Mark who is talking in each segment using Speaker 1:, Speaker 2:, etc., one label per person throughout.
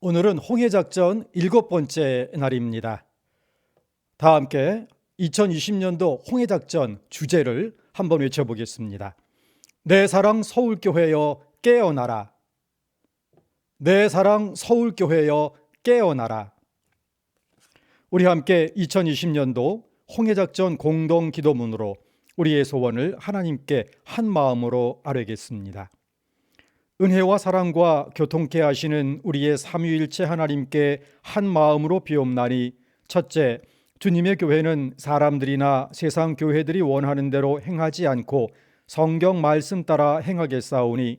Speaker 1: 오늘은 홍해작전 7번째 날입니다. 다 함께 2020년도 홍해작전 주제를 한번 외쳐보겠습니다. 내 사랑 서울교회여 깨어나라. 내 사랑 서울교회여 깨어나라. 우리 함께 2020년도 홍해작전 공동기도문으로 우리의 소원을 하나님께 한 마음으로 아뢰겠습니다. 은혜와 사랑과 교통케 하시는 우리의 삼위일체 하나님께 한 마음으로 비옵나니, 첫째, 주님의 교회는 사람들이나 세상 교회들이 원하는 대로 행하지 않고 성경 말씀 따라 행하겠사오니,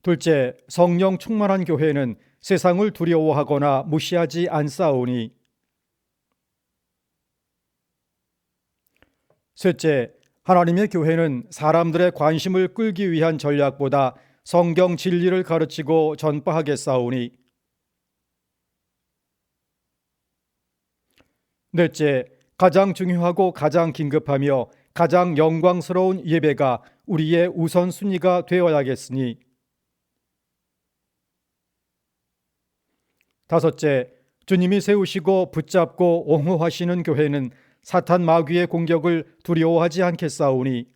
Speaker 1: 둘째, 성령 충만한 교회는 세상을 두려워하거나 무시하지 않사오니, 셋째, 하나님의 교회는 사람들의 관심을 끌기 위한 전략보다 성경 진리를 가르치고 전파하겠사오니, 넷째, 가장 중요하고 가장 긴급하며 가장 영광스러운 예배가 우리의 우선순위가 되어야겠으니, 다섯째, 주님이 세우시고 붙잡고 옹호하시는 교회는 사탄 마귀의 공격을 두려워하지 않겠사오니,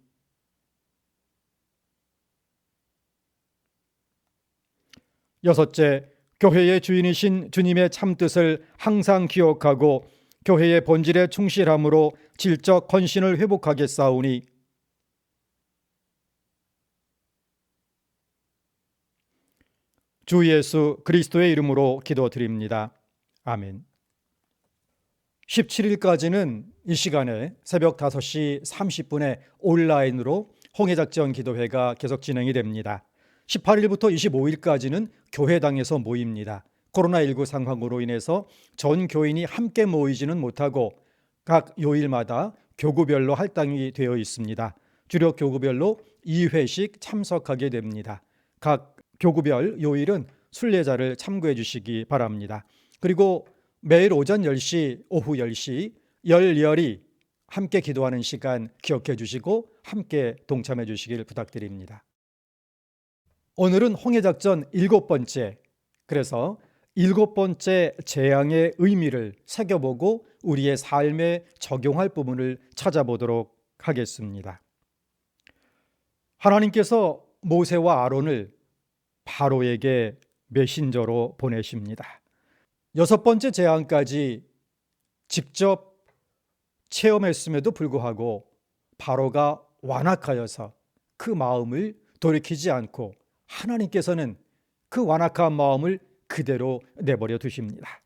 Speaker 1: 여섯째, 교회의 주인이신 주님의 참뜻을 항상 기억하고 교회의 본질에 충실함으로 질적 헌신을 회복하겠사오니, 주 예수 그리스도의 이름으로 기도드립니다. 아멘. 17일까지는 이 시간에 새벽 5시 30분에 온라인으로 홍해작전 기도회가 계속 진행이 됩니다. 18일부터 25일까지는 교회당에서 모입니다. 코로나19 상황으로 인해서 전 교인이 함께 모이지는 못하고 각 요일마다 교구별로 할당이 되어 있습니다. 주력 교구별로 2회씩 참석하게 됩니다. 각 교구별 요일은 순례자를 참고해 주시기 바랍니다. 그리고 매일 오전 10시, 오후 10시 열렬히 함께 기도하는 시간 기억해 주시고 함께 동참해 주시길 부탁드립니다. 오늘은 홍해작전 7번째, 그래서 7번째 재앙의 의미를 새겨보고 우리의 삶에 적용할 부분을 찾아보도록 하겠습니다. 하나님께서 모세와 아론을 바로에게 메신저로 보내십니다. 6번째 재앙까지 직접 체험했음에도 불구하고 바로가 완악하여서 그 마음을 돌이키지 않고 하나님께서는 그 완악한 마음을 그대로 내버려 두십니다.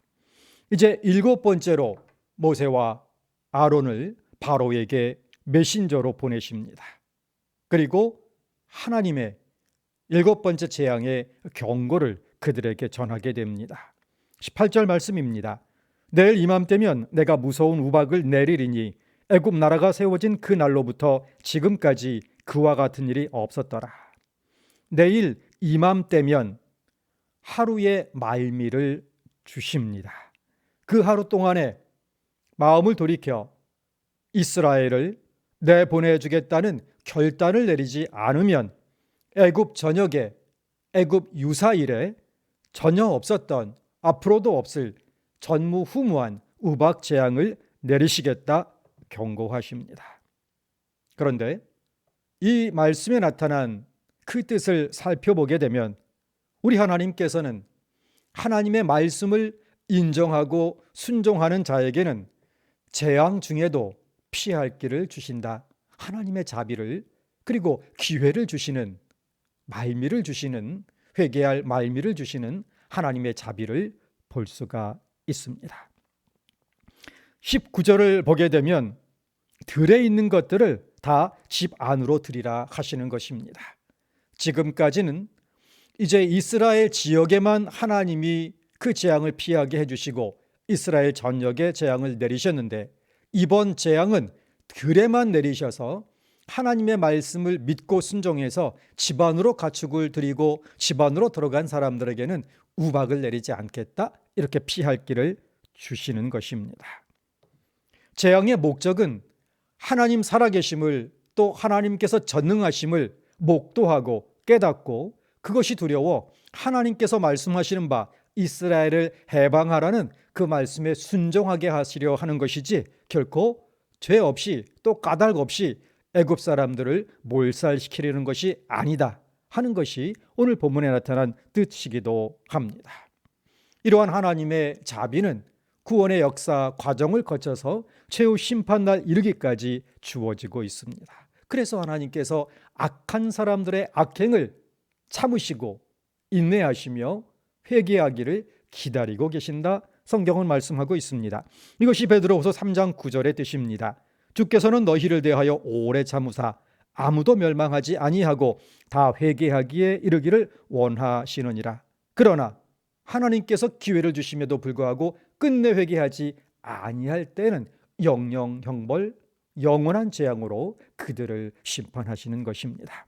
Speaker 1: 이제 7번째로 모세와 아론을 바로에게 메신저로 보내십니다. 그리고 하나님의 7번째 재앙의 경고를 그들에게 전하게 됩니다. 18절 말씀입니다. 내일 이맘때면 내가 무서운 우박을 내리리니 애굽 나라가 세워진 그 날로부터 지금까지 그와 같은 일이 없었더라. 내일 이맘때면 하루의 말미를 주십니다. 그 하루 동안에 마음을 돌이켜 이스라엘을 내보내주겠다는 결단을 내리지 않으면 애굽 전역에, 애굽 유사일에 전혀 없었던, 앞으로도 없을 전무후무한 우박 재앙을 내리시겠다 경고하십니다. 그런데 이 말씀에 나타난 그 뜻을 살펴보게 되면 우리 하나님께서는 하나님의 말씀을 인정하고 순종하는 자에게는 재앙 중에도 피할 길을 주신다. 하나님의 자비를, 그리고 기회를 주시는, 말미를 주시는, 회개할 말미를 주시는 하나님의 자비를 볼 수가 있습니다. 19절을 보게 되면 들에 있는 것들을 다 집 안으로 들이라 하시는 것입니다. 지금까지는 이제 이스라엘 지역에만 하나님이 그 재앙을 피하게 해주시고 이스라엘 전역에 재앙을 내리셨는데, 이번 재앙은 들에만 내리셔서 하나님의 말씀을 믿고 순종해서 집 안으로 가축을 드리고 집 안으로 들어간 사람들에게는 우박을 내리지 않겠다, 이렇게 피할 길을 주시는 것입니다. 재앙의 목적은 하나님 살아계심을, 또 하나님께서 전능하심을 목도하고 깨닫고 그것이 두려워 하나님께서 말씀하시는 바 이스라엘을 해방하라는 그 말씀에 순종하게 하시려 하는 것이지 결코 죄 없이 또 까닭 없이 애굽 사람들을 몰살시키려는 것이 아니다 하는 것이 오늘 본문에 나타난 뜻이기도 합니다. 이러한 하나님의 자비는 구원의 역사 과정을 거쳐서 최후 심판날 이르기까지 주어지고 있습니다. 그래서 하나님께서 악한 사람들의 악행을 참으시고 인내하시며 회개하기를 기다리고 계신다, 성경은 말씀하고 있습니다. 이것이 베드로후서 3장 9절의 뜻입니다. 주께서는 너희를 대하여 오래 참으사 아무도 멸망하지 아니하고 다 회개하기에 이르기를 원하시느니라. 그러나 하나님께서 기회를 주심에도 불구하고 끝내 회개하지 아니할 때는 영영 형벌, 영원한 재앙으로 그들을 심판하시는 것입니다.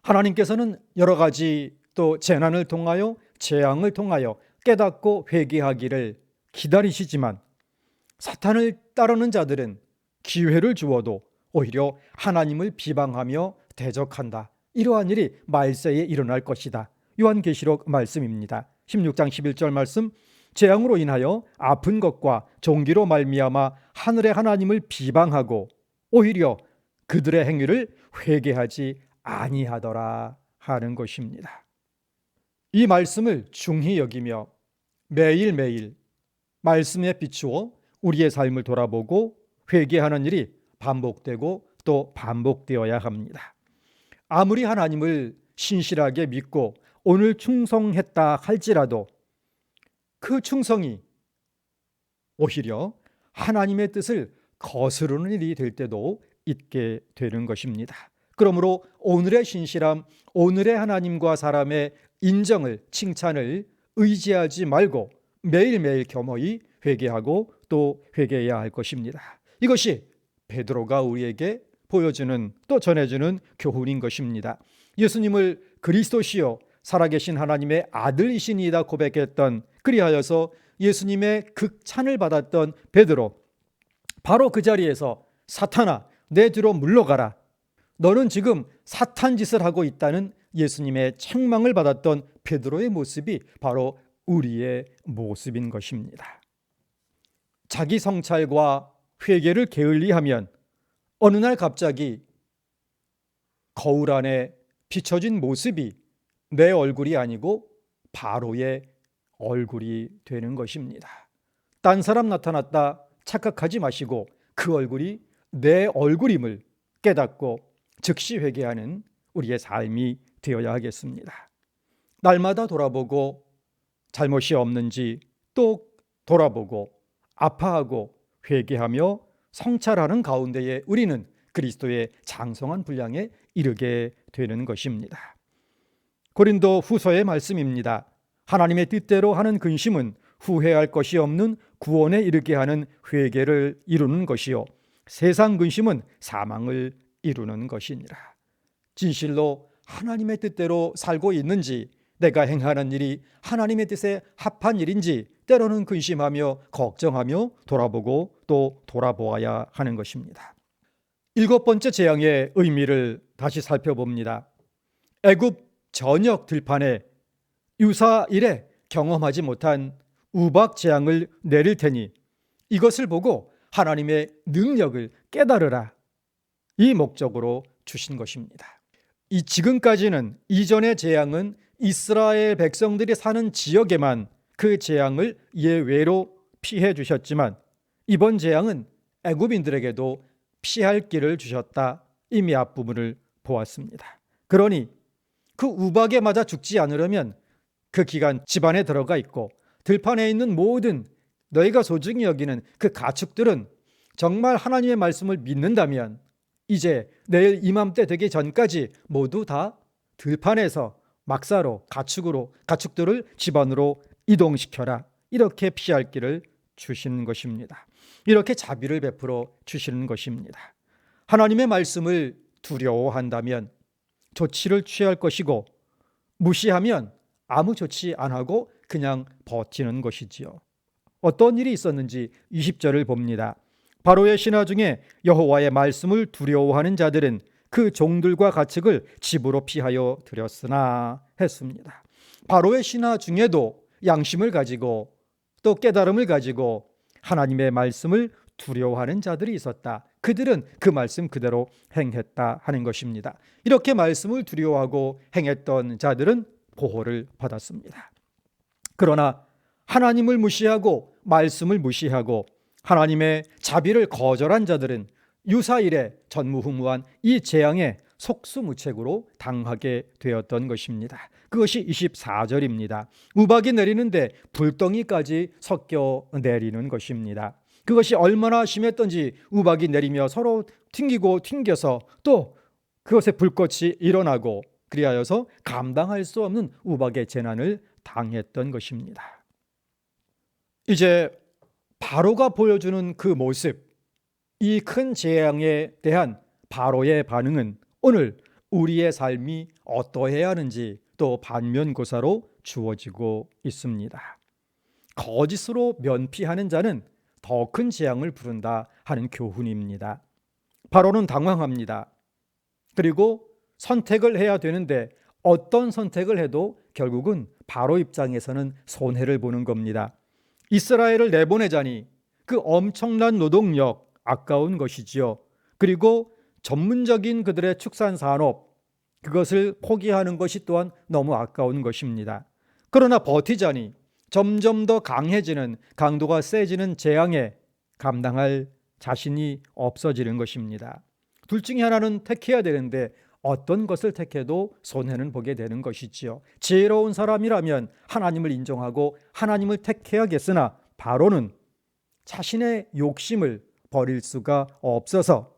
Speaker 1: 하나님께서는 여러 가지 또 재난을 통하여 재앙을 통하여 깨닫고 회개하기를 기다리시지만 사탄을 따르는 자들은 기회를 주어도 오히려 하나님을 비방하며 대적한다. 이러한 일이 말세에 일어날 것이다. 요한계시록 말씀입니다. 16장 11절 말씀, 재앙으로 인하여 아픈 것과 종기로 말미암아 하늘의 하나님을 비방하고 오히려 그들의 행위를 회개하지 아니하더라 하는 것입니다. 이 말씀을 중히 여기며 매일매일 말씀에 비추어 우리의 삶을 돌아보고 회개하는 일이 반복되고 또 반복되어야 합니다. 아무리 하나님을 신실하게 믿고 오늘 충성했다 할지라도 그 충성이 오히려 하나님의 뜻을 거스르는 일이 될 때도 있게 되는 것입니다. 그러므로 오늘의 신실함, 오늘의 하나님과 사람의 인정을, 칭찬을 의지하지 말고 매일매일 겸허히 회개하고 또 회개해야 할 것입니다. 이것이 베드로가 우리에게 보여주는 또 전해주는 교훈인 것입니다. 예수님을 그리스도시요 살아계신 하나님의 아들이시니이다 고백했던, 그리하여서 예수님의 극찬을 받았던 베드로, 바로 그 자리에서 사탄아 내 뒤로 물러가라, 너는 지금 사탄 짓을 하고 있다는 예수님의 책망을 받았던 베드로의 모습이 바로 우리의 모습인 것입니다. 자기 성찰과 회개를 게을리하면 어느 날 갑자기 거울 안에 비춰진 모습이 내 얼굴이 아니고 바로의 얼굴이 되는 것입니다. 딴 사람 나타났다 착각하지 마시고 그 얼굴이 내 얼굴임을 깨닫고 즉시 회개하는 우리의 삶이 되어야 하겠습니다. 날마다 돌아보고 잘못이 없는지 또 돌아보고 아파하고 회개하며 성찰하는 가운데에 우리는 그리스도의 장성한 분량에 이르게 되는 것입니다. 고린도 후서의 말씀입니다. 하나님의 뜻대로 하는 근심은 후회할 것이 없는 구원에 이르게 하는 회개를 이루는 것이요 세상 근심은 사망을 이루는 것이니라. 진실로 하나님의 뜻대로 살고 있는지, 내가 행하는 일이 하나님의 뜻에 합한 일인지 때로는 근심하며 걱정하며 돌아보고 또 돌아보아야 하는 것입니다. 7번째 재앙의 의미를 다시 살펴봅니다. 애굽 전역 들판에 유사 이래 경험하지 못한 우박 재앙을 내릴 테니 이것을 보고 하나님의 능력을 깨달으라, 이 목적으로 주신 것입니다. 이 지금까지는 이전의 재앙은 이스라엘 백성들이 사는 지역에만 그 재앙을 예외로 피해 주셨지만 이번 재앙은 애굽인들에게도 피할 길을 주셨다, 이미 앞부분을 보았습니다. 그러니 그 우박에 맞아 죽지 않으려면 그 기간 집안에 들어가 있고 들판에 있는 모든 너희가 소중히 여기는 그 가축들은 정말 하나님의 말씀을 믿는다면 이제 내일 이맘때 되기 전까지 모두 다 들판에서 막사로 가축들을 집안으로 이동시켜라, 이렇게 피할 길을 주시는 것입니다. 이렇게 자비를 베풀어 주시는 것입니다. 하나님의 말씀을 두려워한다면 조치를 취할 것이고 무시하면 아무 조치 안 하고 그냥 버티는 것이지요. 어떤 일이 있었는지 20절을 봅니다. 바로의 신하 중에 여호와의 말씀을 두려워하는 자들은 그 종들과 가축을 집으로 피하여 드렸으나 했습니다. 바로의 신하 중에도 양심을 가지고 또 깨달음을 가지고 하나님의 말씀을 두려워하는 자들이 있었다. 그들은 그 말씀 그대로 행했다 하는 것입니다. 이렇게 말씀을 두려워하고 행했던 자들은 보호를 받았습니다. 그러나 하나님을 무시하고 말씀을 무시하고 하나님의 자비를 거절한 자들은 유사일에 전무후무한 이 재앙에 속수무책으로 당하게 되었던 것입니다. 그것이 24절입니다. 우박이 내리는데 불덩이까지 섞여 내리는 것입니다. 그것이 얼마나 심했던지 우박이 내리며 서로 튕기고 튕겨서 또 그것에 불꽃이 일어나고 그리하여서 감당할 수 없는 우박의 재난을 당했던 것입니다. 이제 바로가 보여주는 그 모습, 이 큰 재앙에 대한 바로의 반응은 오늘 우리의 삶이 어떠해야 하는지 또 반면교사로 주어지고 있습니다. 거짓으로 면피하는 자는 더 큰 재앙을 부른다 하는 교훈입니다. 바로는 당황합니다. 그리고 선택을 해야 되는데 어떤 선택을 해도 결국은 바로 입장에서는 손해를 보는 겁니다. 이스라엘을 내보내자니 그 엄청난 노동력 아까운 것이지요. 그리고 전문적인 그들의 축산산업 그것을 포기하는 것이 또한 너무 아까운 것입니다. 그러나 버티자니 점점 더 강해지는 강도가 세지는 재앙에 감당할 자신이 없어지는 것입니다. 둘 중에 하나는 택해야 되는데 어떤 것을 택해도 손해는 보게 되는 것이지요. 지혜로운 사람이라면 하나님을 인정하고 하나님을 택해야겠으나 바로는 자신의 욕심을 버릴 수가 없어서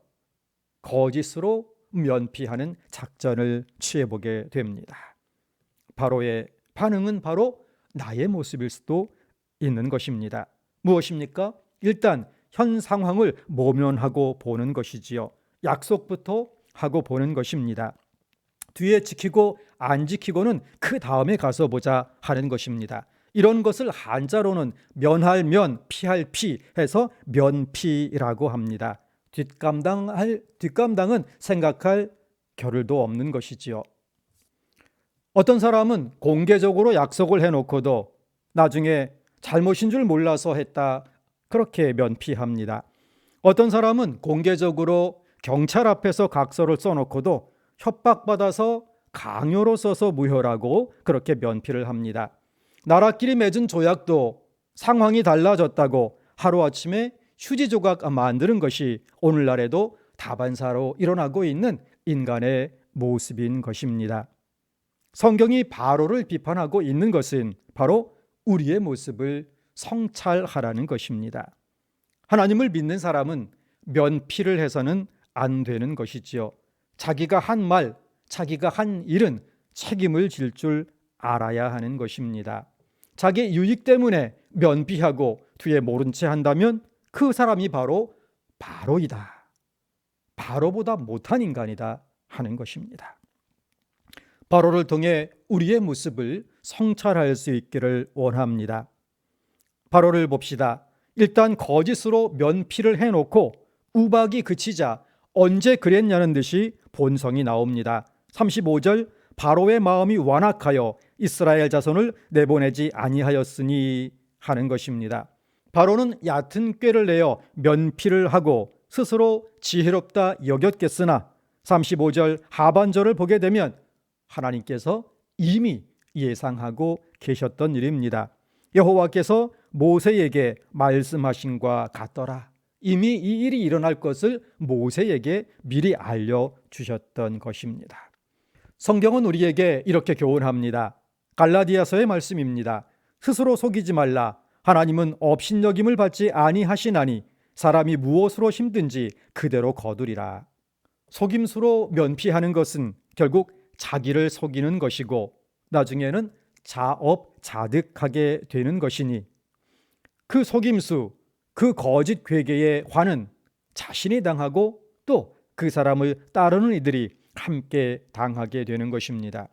Speaker 1: 거짓으로 면피하는 작전을 취해보게 됩니다. 바로의 반응은 바로 나의 모습일 수도 있는 것입니다. 무엇입니까? 일단 현 상황을 모면하고 보는 것이지요. 약속부터 하고 보는 것입니다. 뒤에 지키고 안 지키고는 그 다음에 가서 보자 하는 것입니다. 이런 것을 한자로는 면할 면, 피할 피 해서 면피라고 합니다. 뒷감당은 생각할 겨를도 없는 것이지요. 어떤 사람은 공개적으로 약속을 해놓고도 나중에 잘못인 줄 몰라서 했다 그렇게 면피합니다. 어떤 사람은 공개적으로 경찰 앞에서 각서를 써놓고도 협박받아서 강요로 써서 무효라고 그렇게 면피를 합니다. 나라끼리 맺은 조약도 상황이 달라졌다고 하루아침에 휴지 조각 만드는 것이 오늘날에도 다반사로 일어나고 있는 인간의 모습인 것입니다. 성경이 바로를 비판하고 있는 것은 바로 우리의 모습을 성찰하라는 것입니다. 하나님을 믿는 사람은 면피를 해서는 안 되는 것이지요. 자기가 한 말, 자기가 한 일은 책임을 질 줄 알아야 하는 것입니다. 자기 유익 때문에 면피하고 뒤에 모른 채 한다면 그 사람이 바로 바로이다. 바로보다 못한 인간이다 하는 것입니다. 바로를 통해 우리의 모습을 성찰할 수 있기를 원합니다. 바로를 봅시다. 일단 거짓으로 면피를 해놓고 우박이 그치자 언제 그랬냐는 듯이 본성이 나옵니다. 35절 바로의 마음이 완악하여 이스라엘 자손을 내보내지 아니하였으니 하는 것입니다. 바로는 얕은 꾀를 내어 면피를 하고 스스로 지혜롭다 여겼겠으나 35절 하반절을 보게 되면 하나님께서 이미 예상하고 계셨던 일입니다. 여호와께서 모세에게 말씀하신과 같더라. 이미 이 일이 일어날 것을 모세에게 미리 알려주셨던 것입니다. 성경은 우리에게 이렇게 교훈합니다. 갈라디아서의 말씀입니다. 스스로 속이지 말라. 하나님은 업신여김을 받지 아니하시나니 사람이 무엇으로 힘든지 그대로 거두리라. 속임수로 면피하는 것은 결국 자기를 속이는 것이고 나중에는 자업자득하게 되는 것이니 그 속임수, 그 거짓 괴계의 화는 자신이 당하고 또 그 사람을 따르는 이들이 함께 당하게 되는 것입니다.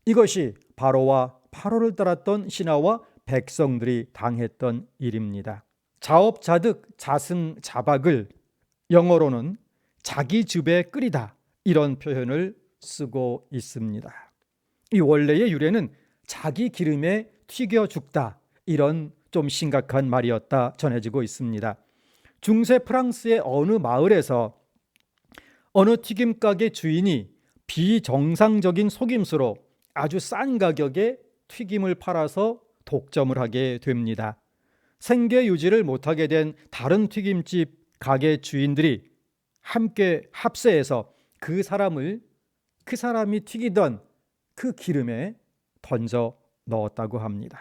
Speaker 1: 이것이 바로와 파로를 따랐던 신하와 백성들이 당했던 일입니다. 자업자득, 자승자박을 영어로는 자기 즙에 끓이다 이런 표현을 쓰고 있습니다. 이 원래의 유래는 자기 기름에 튀겨 죽다, 이런 좀 심각한 말이었다 전해지고 있습니다. 중세 프랑스의 어느 마을에서 어느 튀김 가게 주인이 비정상적인 속임수로 아주 싼 가격에 튀김을 팔아서 독점을 하게 됩니다. 생계 유지를 못하게 된 다른 튀김집 가게 주인들이 함께 합세해서 그 사람이 튀기던 그 기름에 던져 넣었다고 합니다.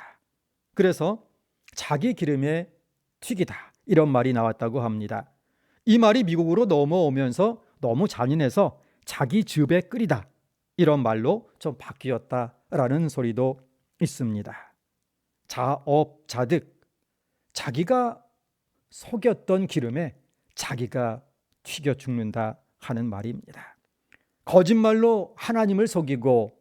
Speaker 1: 그래서 자기 기름에 튀기다, 이런 말이 나왔다고 합니다. 이 말이 미국으로 넘어오면서 너무 잔인해서 자기 즙에 끓이다, 이런 말로 좀 바뀌었다라는 소리도 있습니다. 자업자득, 자기가 속였던 기름에 자기가 튀겨 죽는다 하는 말입니다. 거짓말로 하나님을 속이고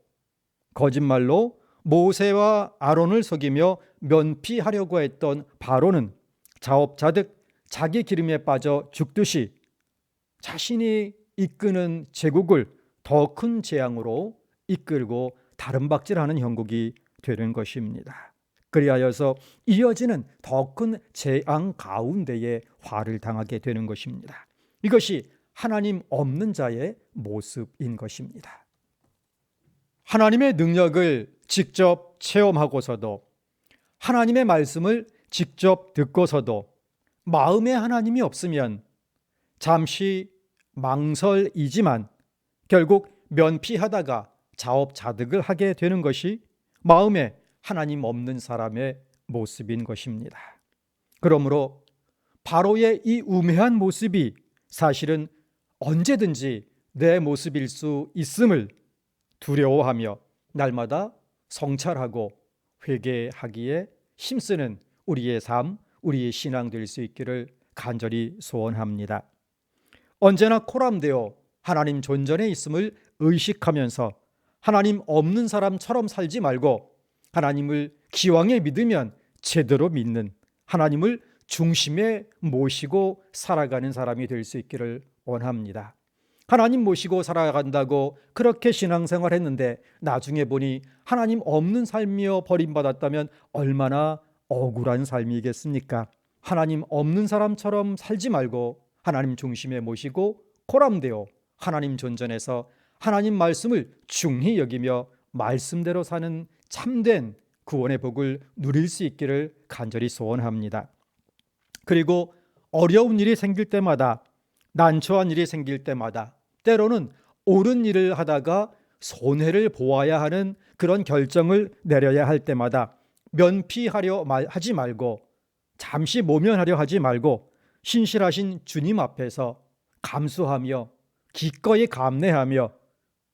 Speaker 1: 거짓말로 모세와 아론을 속이며 면피하려고 했던 바로는 자업자득 자기 기름에 빠져 죽듯이 자신이 이끄는 제국을 더 큰 재앙으로 이끌고 다름박질하는 형국이 되는 것입니다. 그리하여서 이어지는 더 큰 재앙 가운데에 화를 당하게 되는 것입니다. 이것이 하나님 없는 자의 모습인 것입니다. 하나님의 능력을 직접 체험하고서도, 하나님의 말씀을 직접 듣고서도 마음에 하나님이 없으면 잠시 망설이지만 결국 면피하다가 자업자득을 하게 되는 것이 마음에 하나님 없는 사람의 모습인 것입니다. 그러므로 바로의 이 우매한 모습이 사실은 언제든지 내 모습일 수 있음을 두려워하며 날마다 성찰하고 회개하기에 힘쓰는 우리의 삶, 우리의 신앙 될 수 있기를 간절히 소원합니다. 언제나 코람되어 하나님 존전에 있음을 의식하면서 하나님 없는 사람처럼 살지 말고 하나님을 기왕에 믿으면 제대로 믿는, 하나님을 중심에 모시고 살아가는 사람이 될 수 있기를 원합니다. 하나님 모시고 살아간다고 그렇게 신앙생활 했는데 나중에 보니 하나님 없는 삶이여 버림받았다면 얼마나 억울한 삶이겠습니까? 하나님 없는 사람처럼 살지 말고 하나님 중심에 모시고 코람되어 하나님 존전에서 하나님 말씀을 중히 여기며 말씀대로 사는 참된 구원의 복을 누릴 수 있기를 간절히 소원합니다. 그리고 어려운 일이 생길 때마다, 난처한 일이 생길 때마다, 때로는 옳은 일을 하다가 손해를 보아야 하는 그런 결정을 내려야 할 때마다 면피하려 하지 말고, 잠시 모면하려 하지 말고 신실하신 주님 앞에서 감수하며 기꺼이 감내하며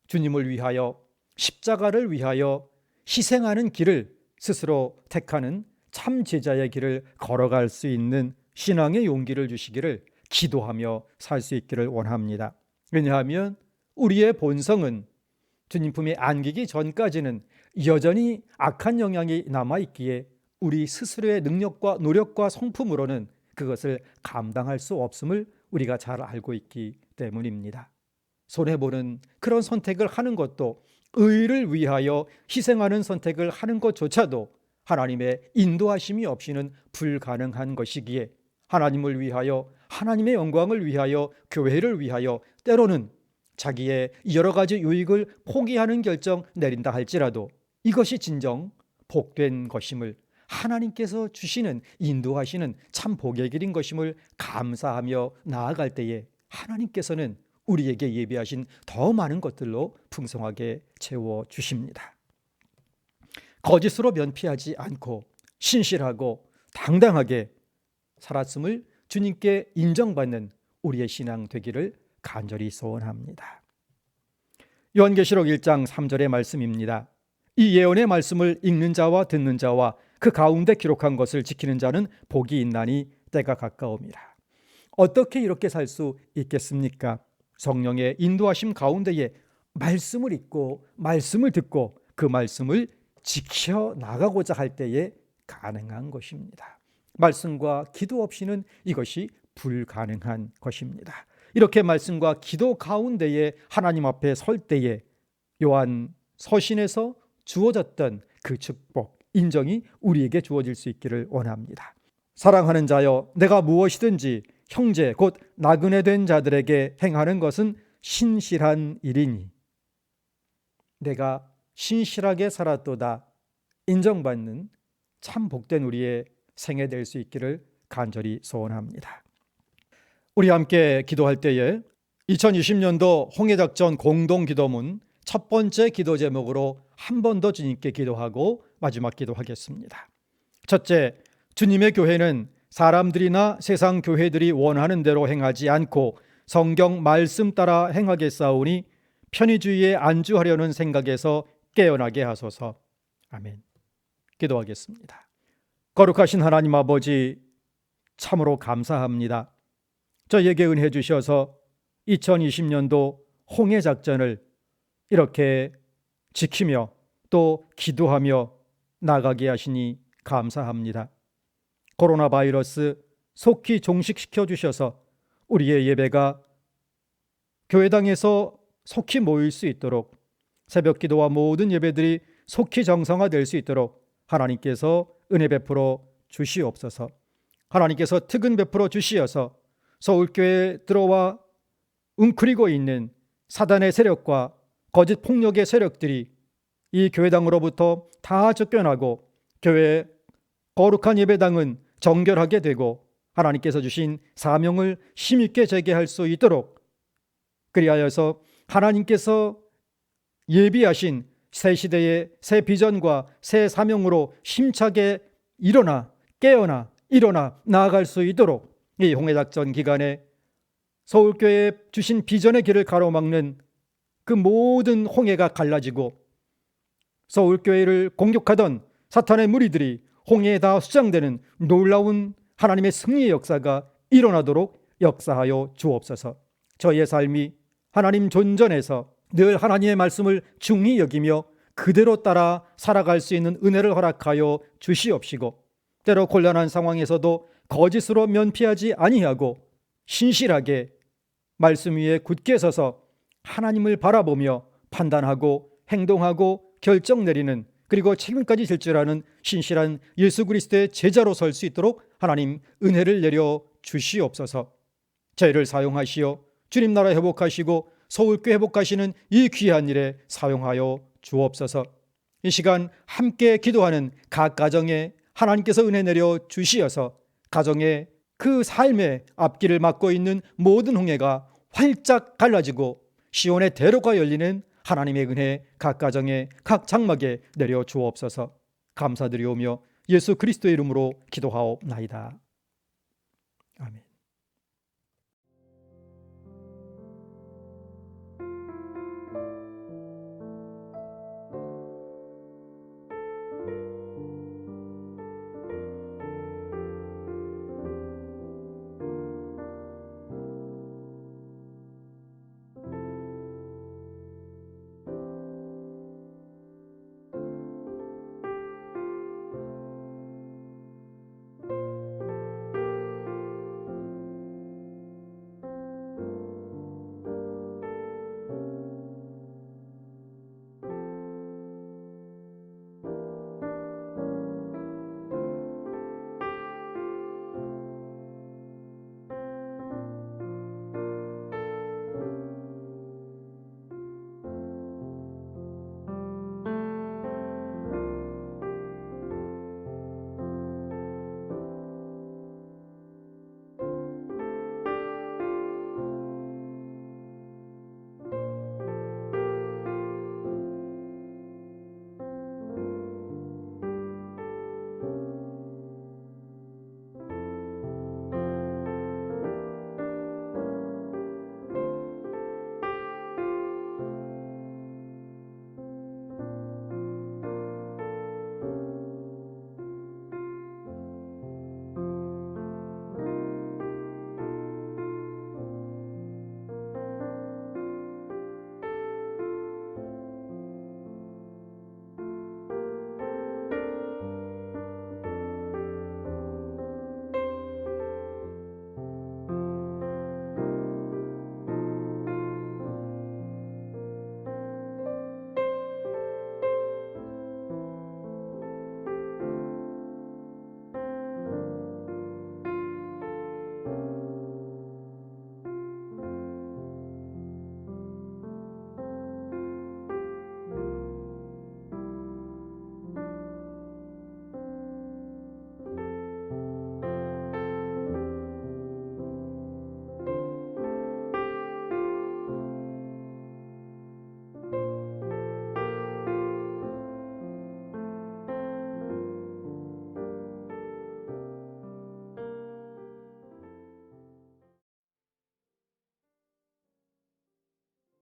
Speaker 1: 주님을 위하여, 십자가를 위하여 희생하는 길을 스스로 택하는 참 제자의 길을 걸어갈 수 있는 신앙의 용기를 주시기를 기도하며 살 수 있기를 원합니다. 왜냐하면 우리의 본성은 주님 품에 안기기 전까지는 여전히 악한 영향이 남아있기에 우리 스스로의 능력과 노력과 성품으로는 그것을 감당할 수 없음을 우리가 잘 알고 있기 때문입니다. 손해보는 그런 선택을 하는 것도, 의를 위하여 희생하는 선택을 하는 것조차도 하나님의 인도하심이 없이는 불가능한 것이기에 하나님을 위하여, 하나님의 영광을 위하여, 교회를 위하여 때로는 자기의 여러 가지 유익을 포기하는 결정 내린다 할지라도 이것이 진정 복된 것임을, 하나님께서 주시는, 인도하시는 참 복의 길인 것임을 감사하며 나아갈 때에 하나님께서는 우리에게 예비하신 더 많은 것들로 풍성하게 채워주십니다. 거짓으로 면피하지 않고 신실하고 당당하게 살았음을 주님께 인정받는 우리의 신앙 되기를 간절히 소원합니다. 요한계시록 1장 3절의 말씀입니다. 이 예언의 말씀을 읽는 자와 듣는 자와 그 가운데 기록한 것을 지키는 자는 복이 있나니 때가 가까움이라. 어떻게 이렇게 살 수 있겠습니까? 성령의 인도하심 가운데에 말씀을 읽고 말씀을 듣고 그 말씀을 지켜나가고자 할 때에 가능한 것입니다. 말씀과 기도 없이는 이것이 불가능한 것입니다. 이렇게 말씀과 기도 가운데에 하나님 앞에 설 때에 요한 서신에서 주어졌던 그 축복, 인정이 우리에게 주어질 수 있기를 원합니다. 사랑하는 자여, 내가 무엇이든지 형제 곧 나그네 된 자들에게 행하는 것은 신실한 일이니 내가 신실하게 살았도다 인정받는 참 복된 우리의 생애 될 수 있기를 간절히 소원합니다. 우리 함께 기도할 때에 2020년도 홍해작전 공동기도문 첫 번째 기도 제목으로 한 번 더 주님께 기도하고 마지막 기도하겠습니다. 첫째, 주님의 교회는 사람들이나 세상 교회들이 원하는 대로 행하지 않고 성경 말씀 따라 행하겠사오니 편의주의에 안주하려는 생각에서 깨어나게 하소서. 아멘. 기도하겠습니다. 거룩하신 하나님 아버지, 참으로 감사합니다. 저희에게 은혜 주셔서 2020년도 홍해작전을 이렇게 지키며 또 기도하며 나가게 하시니 감사합니다. 코로나 바이러스 속히 종식시켜 주셔서 우리의 예배가 교회당에서 속히 모일 수 있도록, 새벽 기도와 모든 예배들이 속히 정상화될 수 있도록 하나님께서 은혜 베풀어 주시옵소서. 하나님께서 특은 베풀어 주시어서 서울교회에 들어와 웅크리고 있는 사단의 세력과 거짓 폭력의 세력들이 이 교회당으로부터 다 쫓겨나고 교회의 거룩한 예배당은 정결하게 되고 하나님께서 주신 사명을 힘있게 재개할 수 있도록, 그리하여서 하나님께서 예비하신 새 시대의 새 비전과 새 사명으로 힘차게 깨어나 나아갈 수 있도록 이 홍해작전 기간에 서울교회에 주신 비전의 길을 가로막는 그 모든 홍해가 갈라지고 서울교회를 공격하던 사탄의 무리들이 홍해에 다 수장되는 놀라운 하나님의 승리의 역사가 일어나도록 역사하여 주옵소서. 저희의 삶이 하나님 존전에서 늘 하나님의 말씀을 중히 여기며 그대로 따라 살아갈 수 있는 은혜를 허락하여 주시옵시고, 때로 곤란한 상황에서도 거짓으로 면피하지 아니하고 신실하게 말씀 위에 굳게 서서 하나님을 바라보며 판단하고 행동하고 결정 내리는, 그리고 책임까지 질 줄 아는 신실한 예수 그리스도의 제자로 설 수 있도록 하나님 은혜를 내려 주시옵소서. 저희를 사용하시어 주님 나라 회복하시고 서울교회 회복하시는 이 귀한 일에 사용하여 주옵소서. 이 시간 함께 기도하는 각 가정에 하나님께서 은혜 내려 주시어서 가정의 그 삶의 앞길을 막고 있는 모든 홍해가 활짝 갈라지고 시온의 대로가 열리는 하나님의 은혜 각 가정에 각 장막에 내려 주옵소서. 감사드리오며 예수 그리스도의 이름으로 기도하옵나이다. 아멘.